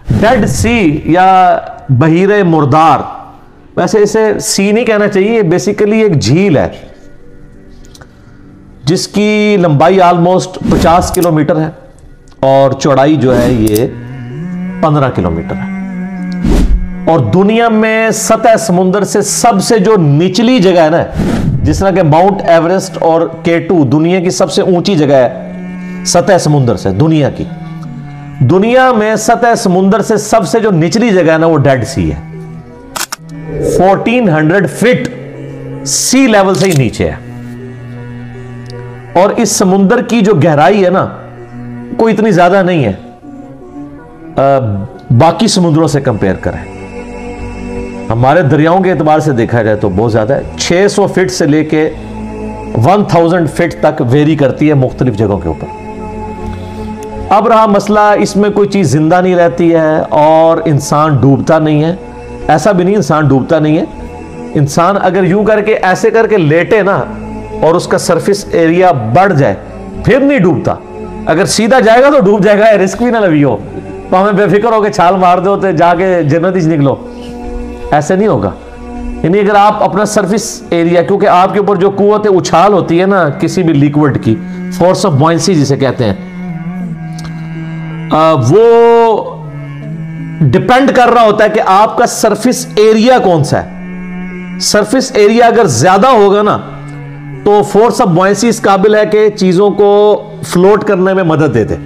Dead सी या बहीरे मुर्दार, वैसे इसे सी नहीं कहना चाहिए, बेसिकली एक झील है जिसकी लंबाई ऑलमोस्ट 50 किलोमीटर है और चौड़ाई जो है ये 15 किलोमीटर है। और दुनिया में सतह समुद्र से सबसे जो निचली जगह है ना, जिस तरह के माउंट एवरेस्ट और K2 दुनिया की सबसे ऊंची जगह है सतह समुद्र से, दुनिया में सतह समुद्र से सबसे जो निचली जगह है ना वो डेड सी है। 1400 फीट सी लेवल से ही नीचे है। और इस समुद्र की जो गहराई है ना कोई इतनी ज्यादा नहीं है बाकी समुद्रों से कंपेयर करें। हमारे दरियाओं के एतबार से देखा जाए तो बहुत ज्यादा है। 600 फीट से लेके 1000 फीट तक वेरी करती है मुख्तलिफ जगहों के ऊपर। अब रहा मसला, इसमें कोई चीज जिंदा नहीं रहती है और इंसान डूबता नहीं है। ऐसा भी नहीं, इंसान डूबता नहीं है। इंसान अगर यूं करके ऐसे करके लेटे ना और उसका सरफेस एरिया बढ़ जाए फिर नहीं डूबता। अगर सीधा जाएगा तो डूब जाएगा, रिस्क भी ना लगी हो तो हमें बेफिक्र होकर छाल मार दो तो जाके जन्नत ही निकलो, ऐसे नहीं होगा। यानी अगर आप अपना सरफेस एरिया, क्योंकि आपके ऊपर जो कुव्वत उछाल होती है ना किसी भी लिक्विड की, फोर्स ऑफ बॉयंसी जिसे कहते हैं, वो डिपेंड कर रहा होता है कि आपका सरफेस एरिया कौन सा है। सरफेस एरिया अगर ज्यादा होगा ना तो फोर्स ऑफ बॉयंसी इस काबिल है कि चीजों को फ्लोट करने में मदद दे दे।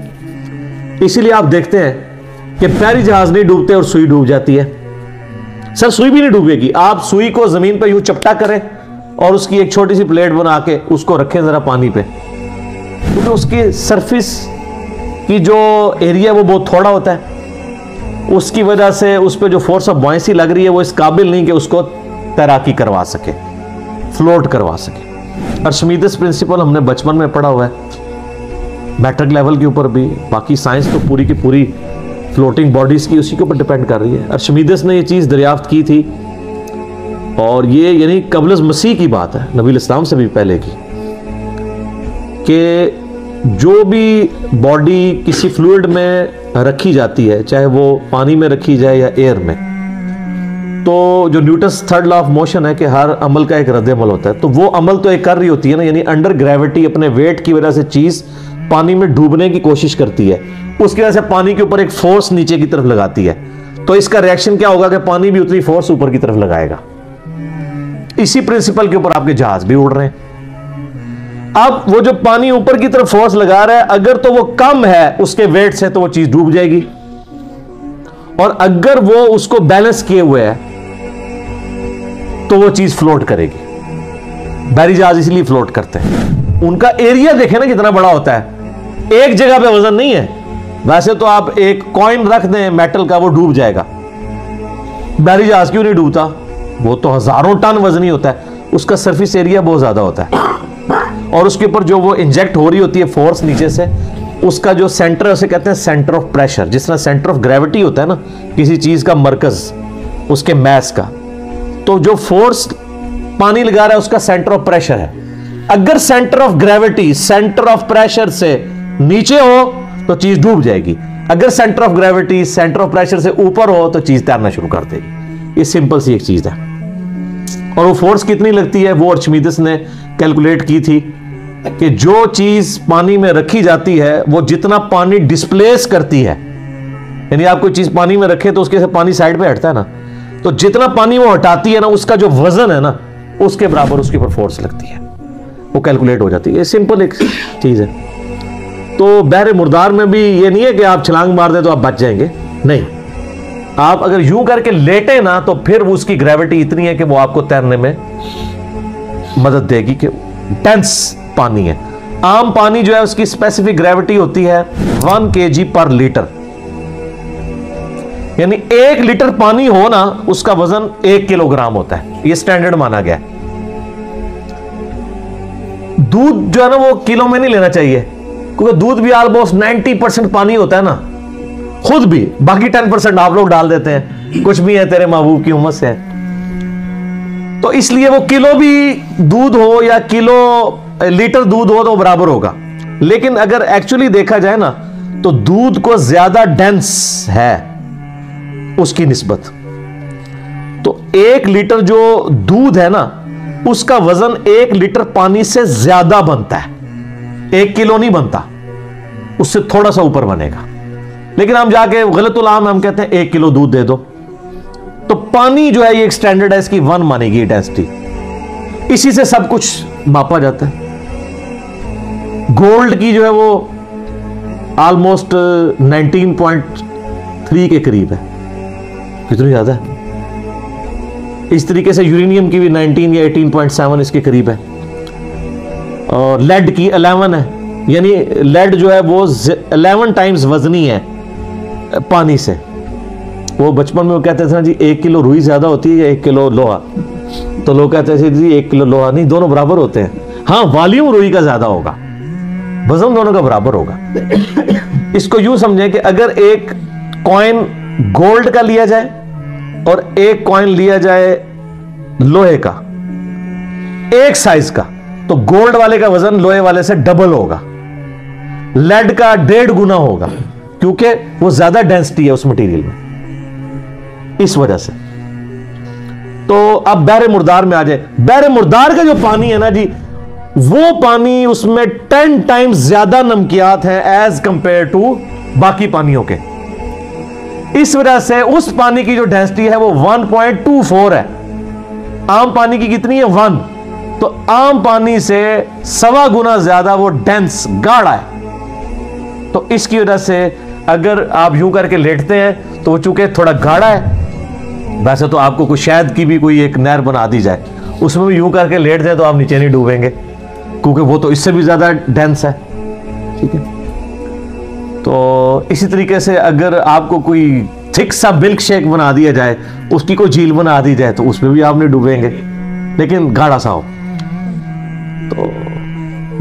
इसीलिए आप देखते हैं कि बहरी जहाज नहीं डूबते और सुई डूब जाती है। सर सुई भी नहीं डूबेगी, आप सुई को जमीन पर यूं चपटा करें और उसकी एक छोटी सी प्लेट बना के उसको रखें जरा पानी पे, क्योंकि उसकी सरफेस की जो एरिया वो बहुत थोड़ा होता है, उसकी वजह से उस पर जो फोर्स ऑफ बॉयंसी लग रही है वो इस काबिल नहीं कि उसको तैराकी करवा सके, फ्लोट करवा सके। अर्शिमीदेस प्रिंसिपल हमने बचपन में पढ़ा हुआ है, मैट्रिक लेवल के ऊपर भी। बाकी साइंस तो पूरी की पूरी फ्लोटिंग बॉडीज की उसी के ऊपर डिपेंड कर रही है। अर्शिमीदेस ने ये चीज दरियाफ्त की थी और ये यानी कबल मसीह की बात है, नबी इस्लाम से भी पहले की, कि जो भी बॉडी किसी फ्लूइड में रखी जाती है, चाहे वो पानी में रखी जाए या एयर में, तो जो Newton's third law of motion है कि हर अमल का एक रद्द-ए-अमल होता है, तो वो अमल तो एक कर रही होती है ना, यानी अंडर ग्रेविटी अपने वेट की वजह से चीज पानी में डूबने की कोशिश करती है, उसकी वजह से पानी के ऊपर एक फोर्स नीचे की तरफ लगाती है, तो इसका रिएक्शन क्या होगा कि पानी भी उतनी फोर्स ऊपर की तरफ लगाएगा। इसी प्रिंसिपल के ऊपर आपके जहाज भी उड़ रहे हैं। अब वो जो पानी ऊपर की तरफ फोर्स लगा रहा है, अगर तो वो कम है उसके वेट से तो वो चीज डूब जाएगी, और अगर वो उसको बैलेंस किए हुए है तो वो चीज फ्लोट करेगी। बहरी जहाज इसलिए फ्लोट करते हैं, उनका एरिया देखें ना कितना बड़ा होता है, एक जगह पे वजन नहीं है। वैसे तो आप एक कॉइन रख दें मेटल का, वो डूब जाएगा। बहरी जहाज क्यों नहीं डूबता? वो तो हजारों टन वजनी होता है, उसका सरफेस एरिया बहुत ज्यादा होता है, और उसके ऊपर जो वो इंजेक्ट हो रही होती है फोर्स नीचे से, उसका जो सेंटर है उसे कहते हैं सेंटर ऑफ प्रेशर। जिस तरह सेंटर ऑफ ग्रेविटी होता है ना किसी चीज का मरकज, उसके मैस का, तो जो फोर्स पानी लगा रहा है उसका सेंटर ऑफ प्रेशर है। अगर centre of gravity centre of pressure से नीचे हो तो चीज डूब जाएगी, अगर centre of gravity centre of pressure से ऊपर हो तो चीज तैरना शुरू कर देगी। ये सिंपल सी एक चीज है। और वो फोर्स कितनी लगती है वो अर्शिमीदेस ने कैलकुलेट की थी कि जो चीज पानी में रखी जाती है वो जितना पानी डिस्प्लेस करती है, यानी आप कोई चीज पानी में रखे तो उसके से पानी साइड पे हटता है ना, तो जितना पानी वो हटाती है ना उसका जो वजन है ना उसके बराबर उसके ऊपर फोर्स लगती है, वो कैलकुलेट हो जाती है। ये सिंपल एक चीज है। तो बहरे मुर्दार में भी ये नहीं है कि आप छलांग मार दें तो आप बच जाएंगे, नहीं। आप अगर यूं करके लेटे ना तो फिर वो उसकी ग्रेविटी इतनी है कि वो आपको तैरने में मदद देगी, कि डेंस पानी है। आम पानी जो है उसकी स्पेसिफिक ग्रेविटी होती है 1 kg पर लीटर, यानी 1 लीटर पानी हो ना उसका वजन 1 किलोग्राम होता है, ये स्टैंडर्ड माना गया है। दूध जो है ना वो किलो में नहीं लेना चाहिए, क्योंकि दूध भी ऑलमोस्ट 90% पानी होता है ना, खुद भी, बाकी 10% आप लोग डाल देते हैं, कुछ भी है तेरे महबूब की उम्मत से है। तो इसलिए वो किलो भी दूध हो या लीटर दूध हो तो बराबर होगा। लेकिन अगर एक्चुअली देखा जाए ना तो दूध को ज्यादा डेंस है उसकी निस्बत। तो 1 लीटर जो दूध है ना, उसका वजन 1 लीटर पानी से ज्यादा बनता है। 1 किलो नहीं बनता, उससे थोड़ा सा ऊपर बनेगा। लेकिन हम जाके गलतुल आम हम कहते हैं 1 किलो दूध दे दो। तो पानी जो है ये एक स्टैंडर्ड है, इसकी 1 मानेगी डेंसिटी। इसी से सब कुछ मापा जाता है। गोल्ड की जो है वो ऑलमोस्ट 19.3 के करीब है, कितनी ज्यादा है। इस तरीके से यूरेनियम की भी 19 या 18.7 इसके करीब है। और लेड की 11 है, यानी लेड जो है वो 11 टाइम्स वजनी है पानी से। वो बचपन में वो कहते थे ना जी 1 किलो रुई ज्यादा होती है या 1 किलो लोहा, तो लोग कहते थे जी 1 किलो लोहा नहीं, दोनों बराबर होते हैं। हाँ, वॉल्यूम रुई का ज्यादा होगा, वजन दोनों का बराबर होगा। इसको यूं समझें कि अगर एक कॉइन गोल्ड का लिया जाए और एक कॉइन लिया जाए लोहे का, एक साइज का, तो गोल्ड वाले का वजन लोहे वाले से डबल होगा, लेड का 1.5 गुना होगा, क्योंकि वो ज्यादा डेंसिटी है उस मटेरियल में, इस वजह से। तो अब बहरे मुर्दार में आ जाए। बहरे मुर्दार का जो पानी है ना जी, वो पानी उसमें 10 टाइम्स ज्यादा नमकियात है एज कंपेयर टू बाकी पानियों के। इस वजह से उस पानी की जो डेंसिटी है वो 1.24 है। आम पानी की कितनी है? 1। तो आम पानी से 1.25 गुना ज्यादा वो डेंस गाढ़ा है। तो इसकी वजह से अगर आप यूं करके लेटते हैं तो चूंकि थोड़ा गाढ़ा है, वैसे तो आपको कोई शहद की भी कोई एक नहर बना दी जाए, उसमें भी यूं करके लेट जाए तो आप नीचे नहीं डूबेंगे, क्योंकि वो तो इससे भी ज्यादा डेंस है। ठीक है, तो इसी तरीके से अगर आपको कोई थिक सा मिल्क शेक बना दिया जाए, उसकी कोई झील बना दी जाए, तो उसमें भी आप नहीं डूबेंगे, लेकिन गाढ़ा सा हो तो।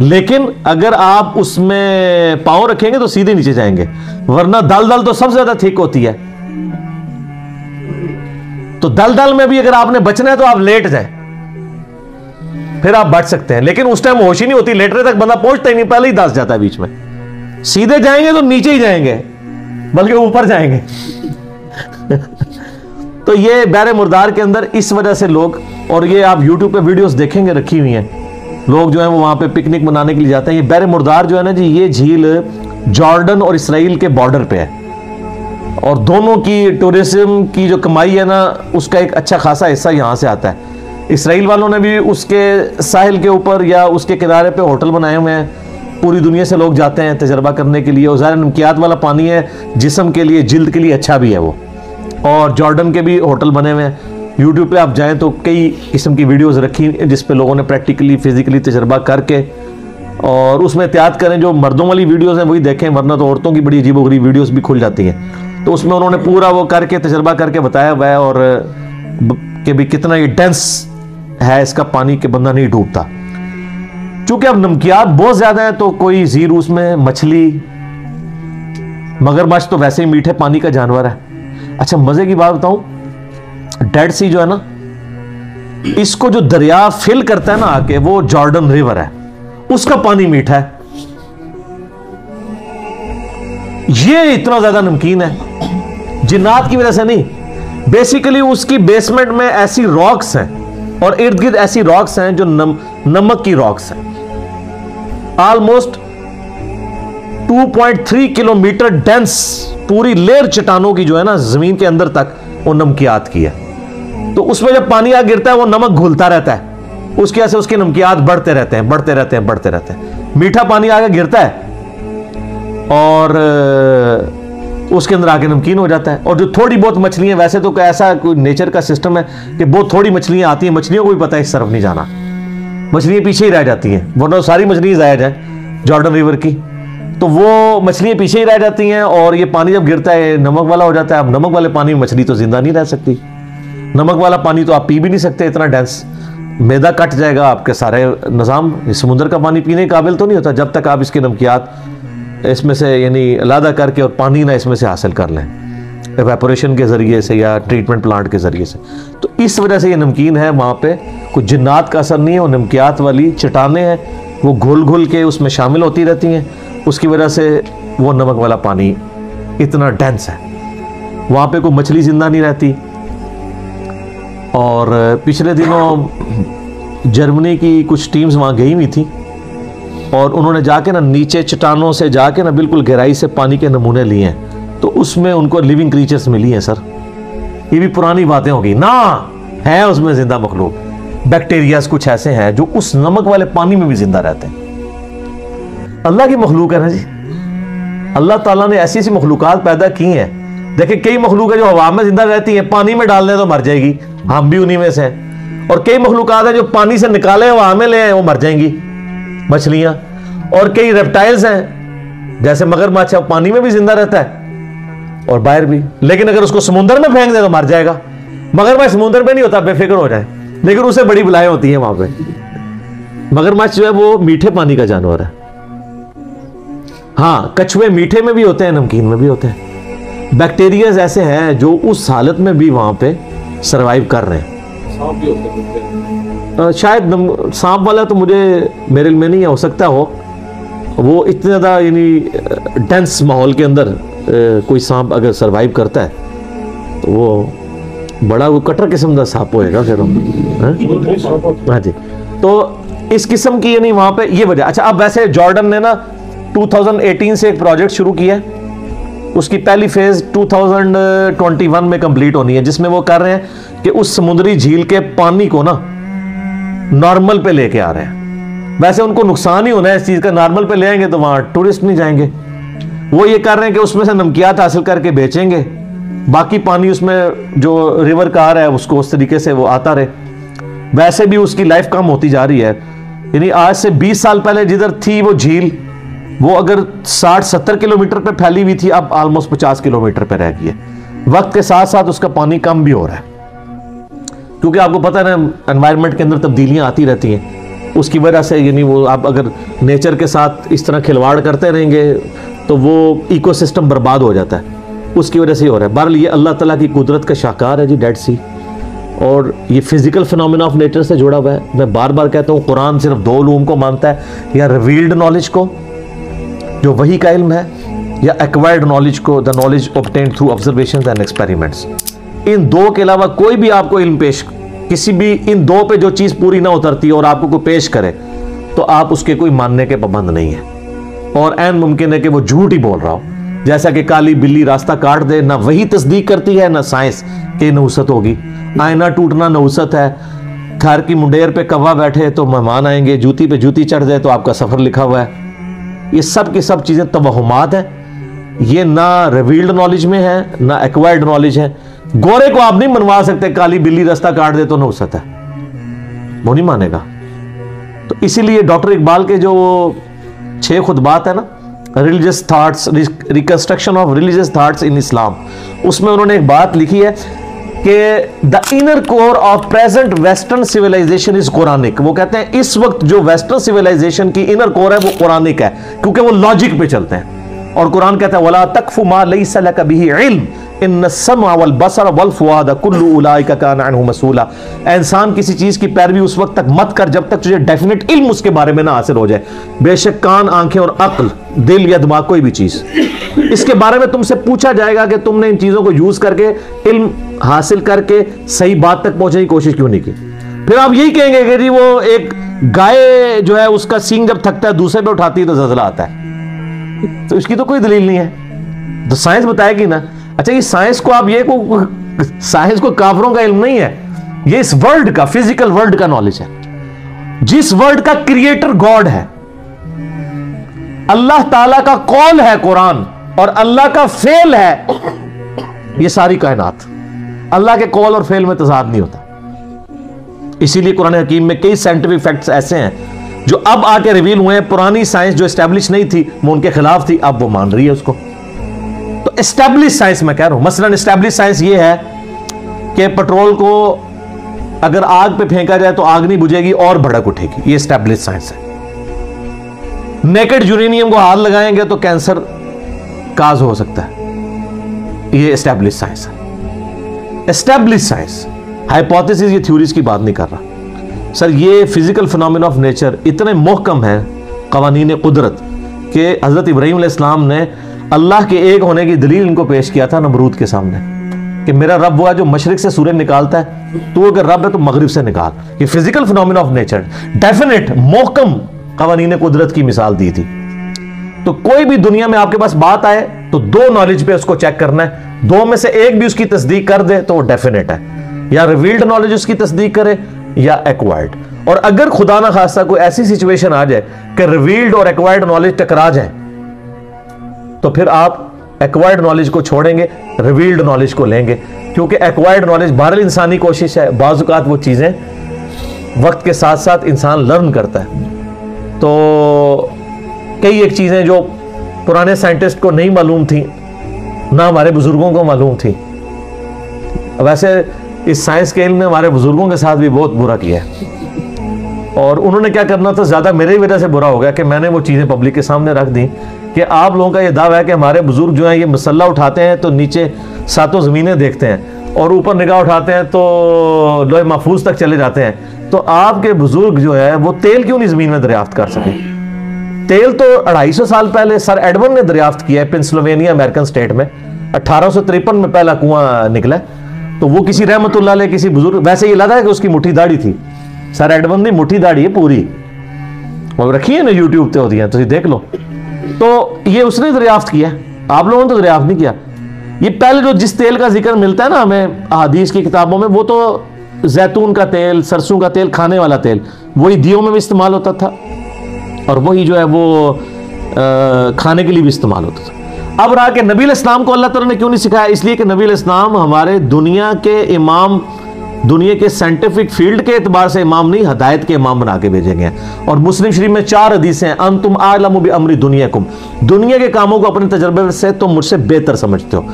लेकिन अगर आप उसमें पांव रखेंगे तो सीधे नीचे जाएंगे, वरना दलदल तो सबसे ज्यादा थिक होती है। तो दलदल में भी अगर आपने बचना है तो आप लेट जाए, फिर आप बच सकते हैं। लेकिन उस टाइम होश ही नहीं होती, लेटने तक बंदा पहुंचता ही नहीं, पहले ही दस जाता है बीच में। सीधे जाएंगे तो नीचे ही जाएंगे, बल्कि ऊपर जाएंगे। तो ये बहरे मुर्दार के अंदर इस वजह से लोग, और ये आप YouTube पे वीडियोस देखेंगे रखी हुई हैं, लोग जो है वो वहां पे पिकनिक मनाने के लिए जाते हैं। ये बहरे मुर्दार जो है ना जी, ये झील जॉर्डन और इसराइल के बॉर्डर पे है, और दोनों की टूरिज्म की जो कमाई है ना, उसका एक अच्छा खासा हिस्सा यहां से आता है। इसराइल वालों ने भी उसके साहिल के ऊपर या उसके किनारे पे होटल बनाए हुए हैं, पूरी दुनिया से लोग जाते हैं तजर्बा करने के लिए। और ज़ाहिर नमकियात वाला पानी है, जिस्म के लिए, जिल्द के लिए अच्छा भी है वो। और जॉर्डन के भी होटल बने हुए हैं। यूट्यूब पे आप जाएं तो कई किस्म की वीडियोस रखी जिस पे लोगों ने प्रैक्टिकली फिजिकली तजर्बा करके, और उसमें एहतियात करें जो मर्दों वाली वीडियोस हैं वही देखें, वरना तो औरतों की बड़ी अजीबोगरीब वीडियोस भी खुल जाती हैं। तो उसमें उन्होंने पूरा वो करके तजर्बा करके बताया हुआ है, और कि भी कितना ये डेंस है इसका पानी के बंदा नहीं डूबता। चूंकि अब नमकियात बहुत ज्यादा है तो कोई जीर उसमें मछली, मगरमच्छ तो वैसे ही मीठे पानी का जानवर है। अच्छा, मजे की बात बताऊं, डेड सी जो है ना, इसको जो दरिया फिल करता है ना आके, वो जॉर्डन रिवर है, उसका पानी मीठा है। ये इतना ज्यादा नमकीन है, जिन्नात की वजह से नहीं, बेसिकली उसकी बेसमेंट में ऐसी रॉक्स हैं और इर्द गिर्द ऐसी रॉक्स हैं जो नमक की रॉक्स हैं। ऑलमोस्ट 2.3 किलोमीटर डेंस पूरी लेयर चट्टानों की जो है ना जमीन के अंदर तक, वो नमकियात की है। तो उसमें जब पानी आ गिरता है वो नमक घुलता रहता है, उसकी वजह से उसके नमकियात बढ़ते रहते हैं, बढ़ते रहते हैं, बढ़ते रहते हैं। मीठा पानी आगे गिरता है और उसके अंदर आके नमकीन हो जाता है। और जो थोड़ी बहुत मछलियां, वैसे तो ऐसा कोई नेचर का सिस्टम है कि बहुत थोड़ी मछलियां आती हैं, मछलियों को भी पता है इस तरफ नहीं जाना, मछलियां पीछे ही रह जाती हैं, वरना सारी मछलियां जाया जाए जॉर्डन रिवर की, तो वो मछलियां पीछे ही रह जाती हैं। और ये पानी जब गिरता है नमक वाला हो जाता है। अब नमक वाले पानी में मछली तो जिंदा नहीं रह सकती, नमक वाला पानी तो आप पी भी नहीं सकते, इतना डेंस, मैदा कट जाएगा आपके सारे निज़ाम। समुद्र का पानी पीने के काबिल तो नहीं होता जब तक आप इसके नमकियात इसमें से यानी अलग करके और पानी ना इसमें से हासिल कर लें एवेपोरेशन के ज़रिए से या ट्रीटमेंट प्लांट के ज़रिए से। तो इस वजह से ये नमकीन है। वहाँ पे कुछ जिन्नात का असर नहीं है, वो नमकियात वाली चट्टानें हैं, वो घुल घुल के उसमें शामिल होती रहती हैं, उसकी वजह से वो नमक वाला पानी इतना डेंस है। वहाँ पे कोई मछली जिंदा नहीं रहती। और पिछले दिनों जर्मनी की कुछ टीम्स वहाँ गई हुई थी और उन्होंने जाके ना नीचे चट्टानों से जाके ना बिल्कुल गहराई से पानी के नमूने लिए हैं, तो उसमें उनको लिविंग क्रीचर्स मिली हैं। सर ये भी पुरानी बातें होगी ना, है उसमें जिंदा मखलूक, बैक्टीरियाज कुछ ऐसे हैं जो उस नमक वाले पानी में भी जिंदा रहते हैं। अल्लाह की मखलूक है ना जी, अल्लाह ताला ने ऐसी ऐसी मखलूकात पैदा की हैं। देखिए कई मखलूक है जो हवा में जिंदा रहती है, पानी में डाल दें तो मर जाएगी, हम भी उन्हीं में से हैं। और कई मखलूकात है जो पानी से निकाले हवा में ले आए वो मर जाएंगी, मछलियां। और कई रेप्टाइल्स हैं जैसे मगरमच्छ है, पानी में भी जिंदा रहता है और बाहर भी, लेकिन अगर उसको समुद्र में फेंक दे तो मर जाएगा। मगरमच्छ समुद्र में नहीं होता, बेफिक्र हो जाए, लेकिन उसे बड़ी बलाएं होती हैं वहां पे। मगरमच्छ जो है वो मीठे पानी का जानवर है। हाँ, कछुए मीठे में भी होते हैं, नमकीन में भी होते हैं। बैक्टीरियाज ऐसे हैं जो उस हालत में भी वहां पे सरवाइव कर रहे हैं। सांप भी होते हैं शायद सांप वाला तो मेरे में नहीं हो सकता हो, वो इतने ज़्यादा यानी डेंस माहौल के अंदर कोई सांप अगर सरवाइव करता है तो वो बड़ा वो कटर किस्म का सांप होएगा फिर। हाँ जी, तो इस किस्म की यानी वहाँ पे ये वजह। अच्छा, अब वैसे जॉर्डन ने ना 2018 से एक प्रोजेक्ट शुरू किया है, उसकी पहली फेज 2021 में कंप्लीट होनी है, जिसमें वो कर रहे हैं कि उस समुद्री झील के पानी को ना नॉर्मल पे लेके आ रहे हैं। वैसे उनको नुकसान ही होना है इस चीज का, नॉर्मल पे ले आएंगे तो वहां टूरिस्ट नहीं जाएंगे। वो ये कर रहे हैं कि उसमें से नमकियात हासिल करके बेचेंगे, बाकी पानी उसमें जो रिवर का आ रहा है उसको उस तरीके से वो आता रहे। वैसे भी उसकी लाइफ कम होती जा रही है, यानी आज से 20 साल पहले जिधर थी वो झील, वो अगर 60-70 किलोमीटर पे फैली हुई थी, अब ऑलमोस्ट 50 किलोमीटर पे रह गई है। वक्त के साथ साथ उसका पानी कम भी हो रहा है, क्योंकि आपको पता है ना एनवायरनमेंट के अंदर तब्दीलियां आती रहती हैं। उसकी वजह से यानी वो आप अगर नेचर के साथ इस तरह खिलवाड़ करते रहेंगे तो वो इकोसिस्टम बर्बाद हो जाता है, उसकी वजह से हो रहा है। बहरहाल ये अल्लाह ताला की कुदरत का शाहकार है जी, डेड सी, और ये फिजिकल फिनोमेना ऑफ नेचर से जुड़ा हुआ है। मैं बार बार कहता हूँ कुरान सिर्फ 2 उलूम को मानता है, या रिवील्ड नॉलेज को जो वही का इल्म है, या एक्वायर्ड नॉलेज को, the knowledge obtained through observations and experiments. इन 2 के अलावा कोई भी आपको इल्म पेश, किसी भी इन 2 पे जो चीज पूरी ना उतरती और आपको कोई पेश करे तो आप उसके कोई मानने के पाबंद नहीं है, और ऐन मुमकिन है कि वो झूठ ही बोल रहा हो। जैसा कि काली बिल्ली रास्ता काट दे, ना वही तस्दीक करती है ना साइंस की नहुसत होगी। आईना टूटना नहुसत है, घर की मुंडेर पे कौवा बैठे तो मेहमान आएंगे, जूती पे जूती चढ़ जाए तो आपका सफर लिखा हुआ है। ये सब की सब चीजें तवहुमात हैं, ये ना रिवील्ड नॉलेज में है ना एक्वायर्ड नॉलेज है। गोरे को आप नहीं मनवा सकते काली बिल्ली रास्ता काट दे तो नहुसत है, वो नहीं मानेगा। तो इसीलिए डॉक्टर इकबाल के जो 6 खुतबात है ना, religious thoughts, reconstruction of religious thoughts in Islam, उसमें उन्होंने एक बात लिखी है कि the inner core of present western civilisation is Quranic. वो कहते हैं इस वक्त जो वेस्टर्न सिविलाइजेशन की इनर कोर है वो कुरानिक है, क्योंकि वो लॉजिक पे चलते हैं। और कुरान कहता है वला तकफु मा लैसा लक बिही इल्म इन्न समा वल बसर वल फुआद कुल्लु उलाइका कान अन्हु मसूला। इंसान किसी चीज की पैरवी उस वक्त तक मत कर जब तक तुझे डेफिनेट इल्म उसके बारे में ना हासिल हो जाए। बेशक कान, आंखें और अक्ल, दिल या दिमाग, कोई भी चीज, इसके बारे में तुमसे पूछा जाएगा कि तुमने इन चीजों को यूज करके इल्म हासिल करके सही बात तक पहुंचने की कोशिश क्यों नहीं की। फिर आप यही कहेंगे कि जी वो एक गाय जो है उसका सींग जब थकता है दूसरे पे उठाती है तो ज़लज़ला आता है, तो इसकी तो कोई दलील नहीं है, तो साइंस बताएगी ना। अच्छा, ये साइंस को आप साइंस को काफरों का इल्म नहीं है, ये इस वर्ल्ड का, फिजिकल वर्ल्ड का नॉलेज है, जिस वर्ल्ड का क्रिएटर गॉड है, अल्लाह ताला का कौल है कुरान, और अल्लाह का फेल है ये सारी कायनात। अल्लाह के कौल और फेल में तजाद नहीं होता। इसीलिए कुरान हकीम में कई साइंटिफिक फैक्ट्स ऐसे हैं जो अब आके रिवील हुए हैं। पुरानी साइंस जो एस्टेब्लिश नहीं थी वो उनके खिलाफ थी, अब वो मान रही है उसको। तो एस्टेब्लिश साइंस मैं कह रहा हूं, मसलन एस्टेब्लिश साइंस ये है कि पेट्रोल को अगर आग पे फेंका जाए तो आग नहीं बुझेगी और भड़क उठेगी, ये एस्टेब्लिश साइंस है। नेकेड यूरेनियम को हाथ लगाएंगे तो कैंसर काज हो सकता है, ये एस्टेब्लिश साइंस है। एस्टेब्लिश साइंस, हाइपोथेसिस, ये थ्योरीज की बात नहीं कर रहा सर। ये फिजिकल फिनोमेना ऑफ नेचर इतने मुहकम है कवानीन कुदरत के हजरत इब्राहीम अलैहिस्सलाम ने अल्लाह के एक होने की दलील इनको पेश किया था नमरूद के सामने। कि मेरा रब वो है जो मशरिक से सूरज निकालता है, तो अगर रब है तो मगरिब से निकाल। ये physical phenomena of nature, definite मोहकम कवानीन कुदरत की मिसाल दी थी। तो कोई भी दुनिया में आपके पास बात आए तो दो नॉलेज पे उसको चेक करना है, दो में से एक भी उसकी तस्दीक कर दे तो वो डेफिनेट है, या रिवील्ड नॉलेज उसकी तस्दीक करे या एक्वायर्ड। और अगर खुदा ना खास्ता कोई ऐसी सिचुएशन आ जाए कि रिवील्ड और एक्वायर्ड नॉलेज टकरा जाए, तो फिर आप एक्वायर्ड नॉलेज को छोड़ेंगे, रिवील्ड नॉलेज को लेंगे, क्योंकि एक्वायर्ड नॉलेज बहरहाल इंसानी कोशिश है, बाज़ औक़ात वो चीज़ें वक्त के साथ साथ इंसान लर्न करता है। तो कई एक चीज़ें जो पुराने साइंटिस्ट को नहीं मालूम थी, ना हमारे बुजुर्गों को मालूम थी। वैसे इस साइंस के इल्म ने हमारे बुजुर्गों के साथ भी बहुत बुरा किया है, और उन्होंने क्या करना था, ज़्यादा मेरे ही वजह से बुरा हो गया कि मैंने वो चीज़ें पब्लिक के सामने रख दी कि आप लोगों का ये दावा है कि हमारे बुजुर्ग जो हैं ये मसल्ला उठाते हैं तो नीचे सातों ज़मीनें देखते हैं, और ऊपर निगाह उठाते हैं तो लोहे महफूज तक चले जाते हैं। तो आपके बुजुर्ग जो है वो तेल क्यों नहीं ज़मीन में दरियाफ्त कर सके? तेल तो 250 साल पहले सर एडवर्ड ने दरियाफ्त किया है पेंसिल्वेनिया अमेरिकन स्टेट में, 1853 में पहला कुआं निकला। तो वो किसी रहमतुल्लाह अलैह किसी बुजुर्ग, वैसे ये लगा है कि उसकी मुट्ठी दाढ़ी थी, सर एडवर्ड की मुट्ठी दाढ़ी है पूरी, और रखी है ना यूट्यूब पे होती है, तो देख लो। तो ये उसने दरियाफ्त किया, आप लोगों ने तो दरियाफ्त नहीं किया। ये पहले जो जिस तेल का जिक्र मिलता है ना हमें हदीस की किताबों में, वो तो जैतून का तेल, सरसों का तेल, खाने वाला तेल, वही दियों में भी इस्तेमाल होता था, और वही जो है वो खाने के लिए भी इस्तेमाल होता था। अब रहा कि नबी अलैहिस्सलाम को अल्लाह ताला ने क्यों नहीं सिखाया? इसलिए कि नबी अलैहिस्सलाम हमारे दुनिया के इमाम, दुनिया के साइंटिफिक फील्ड के एतबार से इमाम नहीं, हदायत के इमाम बना के भेजे गए। और मुस्लिम शरीफ में 4 हदीसें हैं, अंतुम आलमु बि अमरी दुनियाकुम, दुनिया के कामों को अपने तजर्बे से तुम मुझसे बेहतर समझते हो।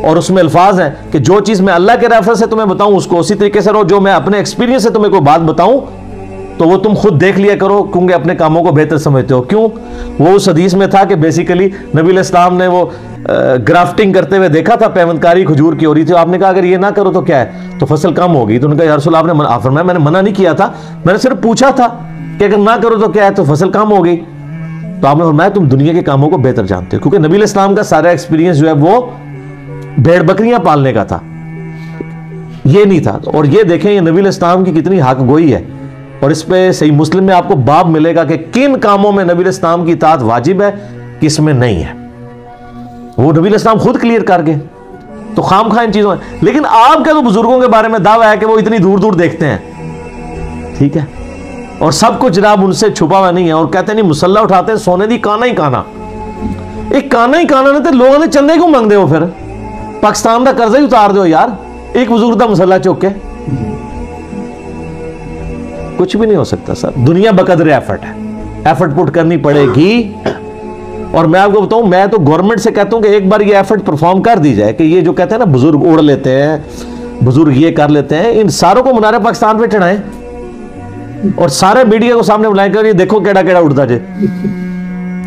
और उसमें अल्फाज हैं कि जो चीज़ मैं अल्लाह के रेफरेंस से तुम्हें बताऊं उसको उसी तरीके से रहो, जो मैं अपने एक्सपीरियंस से तुम्हें कोई बात बताऊं तो वो तुम खुद देख लिया करो, क्योंकि अपने कामों को बेहतर समझते हो। क्यों? वो उस हदीस में था कि बेसिकली नबी अलैहिस्सलाम ने वो ग्राफ्टिंग करते हुए देखा था, पैवंदकारी खजूर की हो रही थी। आपने कहा अगर ये ना करो तो क्या है, तो फसल कम होगी। तो उन्होंने कहा या रसूल आपने फरमाया मैंने मना नहीं किया था, मैंने सिर्फ पूछा था कि अगर ना करो तो क्या है, तो फसल कम हो गई। तो आपने फरमाया तुम दुनिया के कामों को बेहतर जानते हो, क्योंकि नबी अलैहिस्सलाम का सारा एक्सपीरियंस जो है वो भेड़ बकरियां पालने का था, ये नहीं था। और ये देखें ये नबी अलैहिस्सलाम की कितनी हक गोई है, और इस पे सही मुस्लिम में आपको बाब मिलेगा कि किन कामों में नबी अलैहिस्सलाम की इताअत वाजिब है, किस में नहीं है। वो नबी अलैहिस्सलाम खुद क्लियर कर गए, तो खाम खा इन चीजों में। लेकिन आपके तो बुजुर्गों के बारे में दावा है कि वो इतनी दूर दूर देखते हैं, ठीक है, और सब कुछ जनाब उनसे छुपा हुआ नहीं है, और कहते नहीं मुसल्ला उठाते हैं सोने दी काना ही काना। एक काना ही काना ने तो लोगों ने चंदे क्यों मंगते हो? फिर पाकिस्तान का कर्जा ही उतार दो यार, एक बुजुर्ग का मुसल्ला चुक के। कुछ भी नहीं हो सकता सर, दुनिया बकदर एफर्ट है, एफर्ट पुट करनी पड़ेगी। और मैं आपको बताऊं, मैं तो गवर्नमेंट से कहता हूं कि एक बार ये एफर्ट परफॉर्म कर दी जाए कि ये जो कहते हैं ना बुजुर्ग उड़ लेते हैं, बुजुर्ग ये कर लेते हैं, इन सारों को मुनारे पाकिस्तान पे चढ़ाएं और सारे मीडिया को सामने बुलाएं कर ये देखो केड़ा केड़ा उड़ता जे,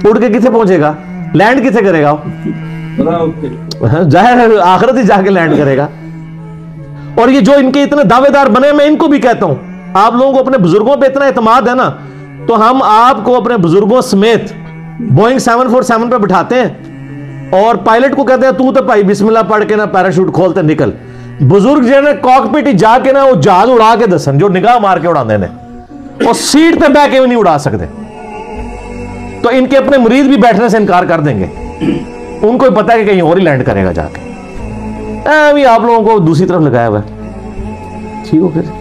उड़ के किथे पहुंचेगा, लैंड किथे करेगा, जाहिर आखिरत ही जाके लैंड करेगा। और ये जो इनके इतने दावेदार बने, मैं इनको भी कहता हूं, आप लोगों को अपने बुजुर्गों पे इतना एतमाद है ना, तो हम आपको अपने बुजुर्गों समेत बोइंग 747 पे बिठाते हैं और पायलट को कहते हैं तू तो भाई बिस्मिल्लाह पढ़ के ना पैराशूट खोलते निकल। बुजुर्ग जो कॉकपिट जाके ना वो जहाज उड़ा के दसन, जो निगाह मार के उड़ाते हैं, और सीट पे बैठ के भी नहीं उड़ा सकते। तो इनके अपने मरीज भी बैठने से इनकार कर देंगे, उनको पता है कि कहीं और ही लैंड करेगा जाके। अभी आप लोगों को दूसरी तरफ लगाया हुआ है, ठीक हो फिर।